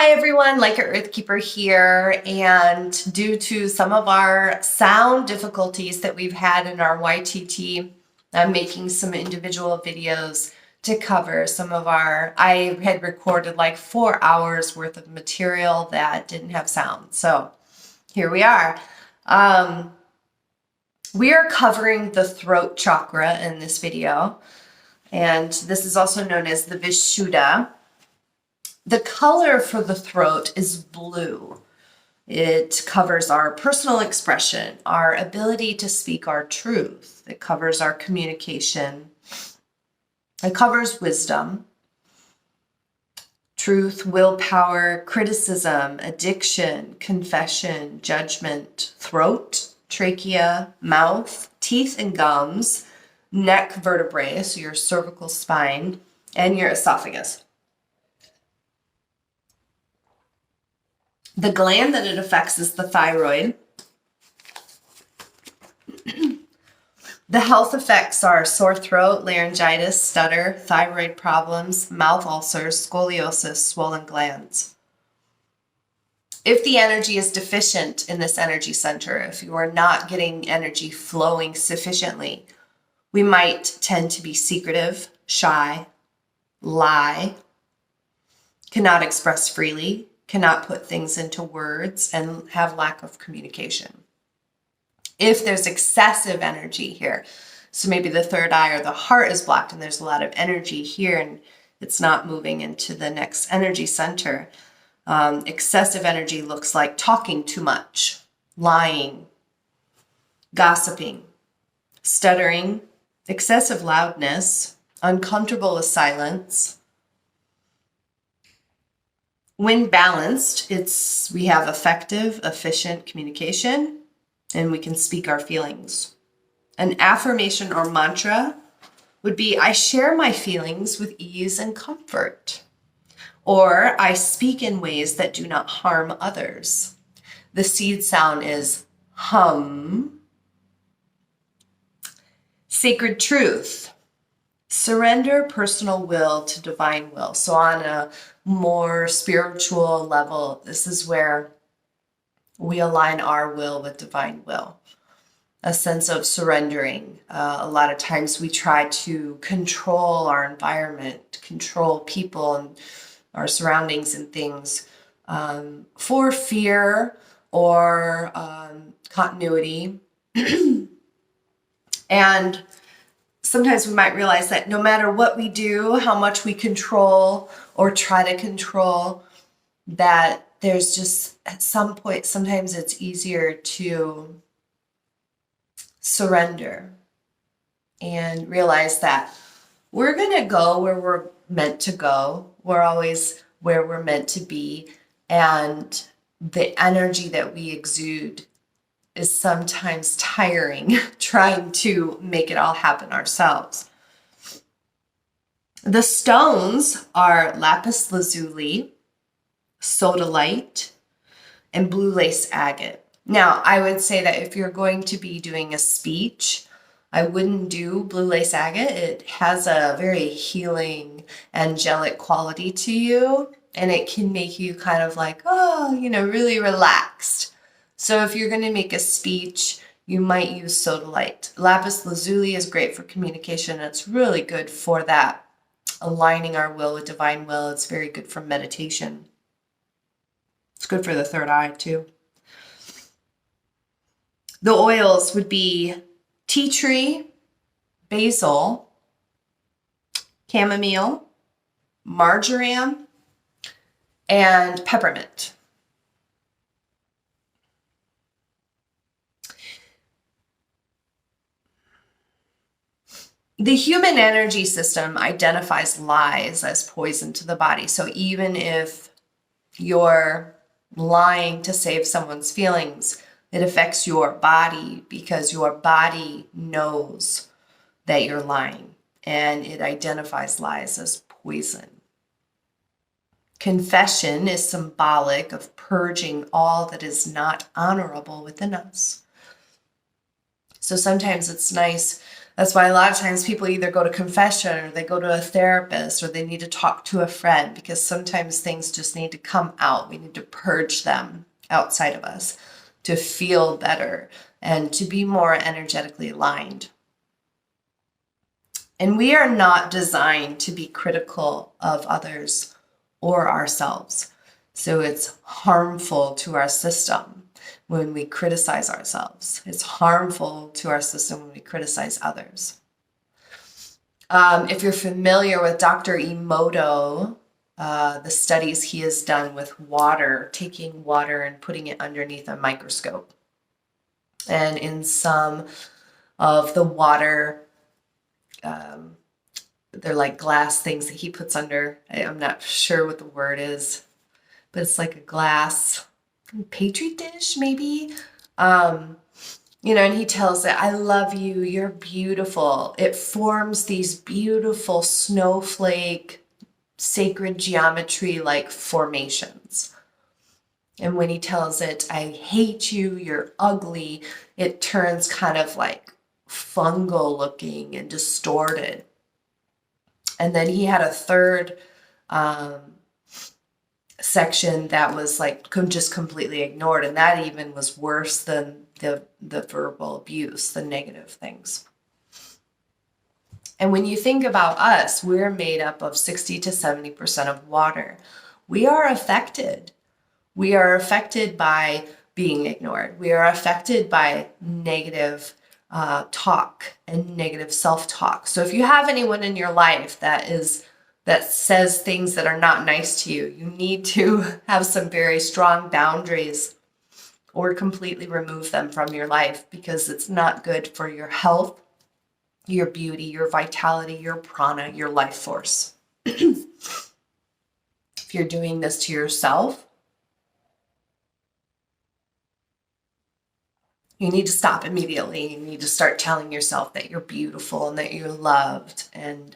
Hi everyone, Like Earthkeeper here, and due to some of our sound difficulties that we've had in our YTT, I'm making some individual videos to cover some of I had recorded like 4 hours worth of material that didn't have sound. So here we are. We are covering the throat chakra in this video, and this is also known as the Vishuddha. The color for the throat is blue. It covers our personal expression, our ability to speak our truth. It covers our communication. It covers wisdom, truth, willpower, criticism, addiction, confession, judgment, throat, trachea, mouth, teeth and gums, neck vertebrae, so your cervical spine, and your esophagus. The gland that it affects is the thyroid. The health effects are sore throat, laryngitis, stutter, thyroid problems, mouth ulcers, scoliosis, swollen glands. If the energy is deficient in this energy center, if you are not getting energy flowing sufficiently, we might tend to be secretive, shy, lie, cannot express freely, cannot put things into words, and have lack of communication. If there's excessive energy here, so maybe the third eye or the heart is blocked and there's a lot of energy here and it's not moving into the next energy center, excessive energy looks like talking too much, lying, gossiping, stuttering, excessive loudness, uncomfortable with silence. When balanced, we have effective, efficient communication, and we can speak our feelings. An affirmation or mantra would be, I share my feelings with ease and comfort, or I speak in ways that do not harm others. The seed sound is hum. Sacred truth. Surrender personal will to divine will. So on a more spiritual level, this is where we align our will with divine will. A sense of surrendering. A lot of times we try to control our environment, control people and our surroundings and things for fear or continuity. And sometimes we might realize that no matter what we do, how much we control or try to control, that there's just at some point, sometimes it's easier to surrender and realize that we're going to go where we're meant to go. We're always where we're meant to be. And the energy that we exude is sometimes tiring, trying to make it all happen ourselves. The stones are lapis lazuli, sodalite, and blue lace agate. Now, I would say that if you're going to be doing a speech, I wouldn't do blue lace agate. It has a very healing, angelic quality to you, and it can make you kind of like, really relaxed. So if you're going to make a speech, you might use sodalite. Lapis lazuli is great for communication. It's really good for that, aligning our will with divine will. It's very good for meditation. It's good for the third eye too. The oils would be tea tree, basil, chamomile, marjoram, and peppermint. The human energy system identifies lies as poison to the body. So even if you're lying to save someone's feelings, it affects your body because your body knows that you're lying and it identifies lies as poison. Confession is symbolic of purging all that is not honorable within us. So sometimes it's nice That's why a lot of times people either go to confession or they go to a therapist or they need to talk to a friend, because sometimes things just need to come out. We need to purge them outside of us to feel better and to be more energetically aligned. And we are not designed to be critical of others or ourselves. So it's harmful to our system when we criticize ourselves. It's harmful to our system when we criticize others. If you're familiar with Dr. Emoto, the studies he has done with water, taking water and putting it underneath a microscope. And in some of the water, they're like glass things that he puts under. I'm not sure what the word is, but it's like a glass petri dish, maybe. And he tells it, I love you, you're beautiful. It forms these beautiful snowflake, sacred geometry like formations. And when he tells it, I hate you, you're ugly, it turns kind of like fungal looking and distorted. And then he had a third section that was like just completely ignored, and that even was worse than the verbal abuse, the negative things. And when you think about us, we're made up of 60 to 70% of water. We are affected. We are affected by being ignored. We are affected by negative talk and negative self-talk. So if you have anyone in your life that says things that are not nice to you, you need to have some very strong boundaries or completely remove them from your life, because it's not good for your health, your beauty, your vitality, your prana, your life force. If you're doing this to yourself, you need to stop immediately. You need to start telling yourself that you're beautiful and that you're loved. And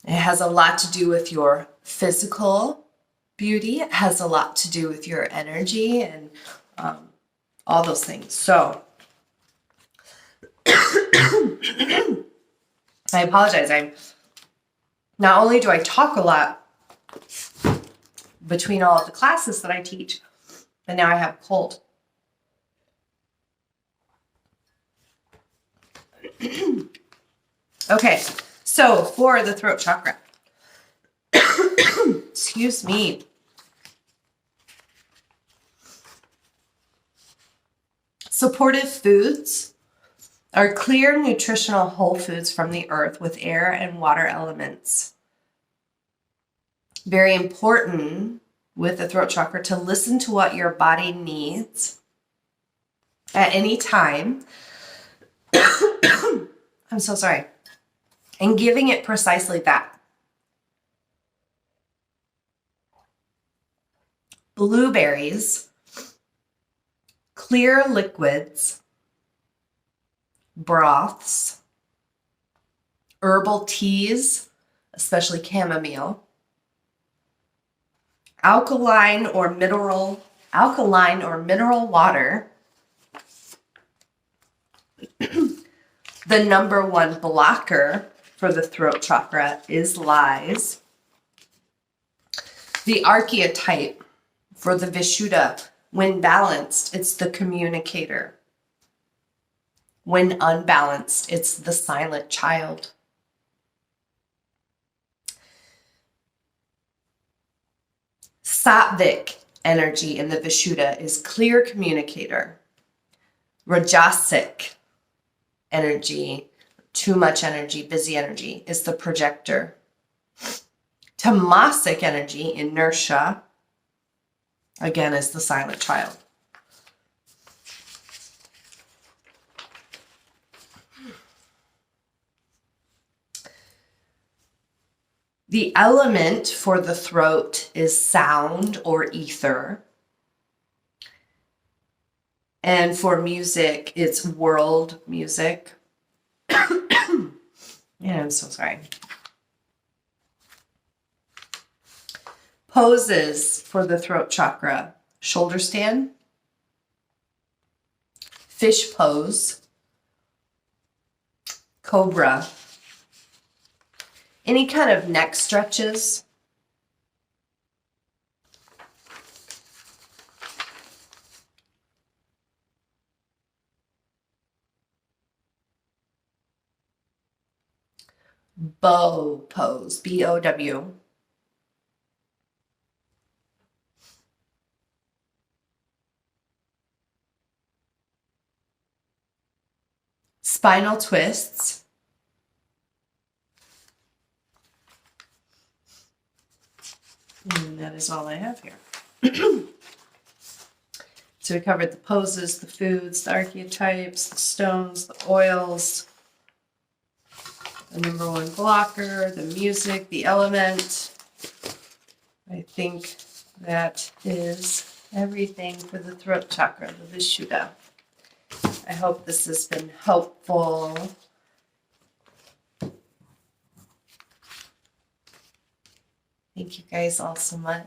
it has a lot to do with your physical beauty. It has a lot to do with your energy and all those things. So I apologize. Not only do I talk a lot between all of the classes that I teach, but now I have a cold. Okay, so for the throat chakra, excuse me. Supportive foods are clear, nutritional whole foods from the earth with air and water elements. Very important with the throat chakra to listen to what your body needs at any time. I'm so sorry. And giving it precisely that. Blueberries, clear liquids, broths, herbal teas, especially chamomile, alkaline or mineral water. The number one blocker for the throat chakra is lies. The archetype for the Vishuddha, when balanced, it's the communicator. When unbalanced, it's the silent child. Sattvic energy in the Vishuddha is clear communicator. Rajasic energy, too much energy, busy energy, is the projector. Tamasic energy, inertia, again, is the silent child. The element for the throat is sound or ether. And for music, it's world music. Yeah, I'm so sorry. Poses for the throat chakra: shoulder stand, fish pose, Cobra. Any kind of neck stretches. Bow pose, B-O-W. Spinal twists. And that is all I have here. So we covered the poses, the foods, the archetypes, the stones, the oils, the number one blocker, the music, the element. I think that is everything for the throat chakra, the Vishuddha. I hope this has been helpful. Thank you guys all so much.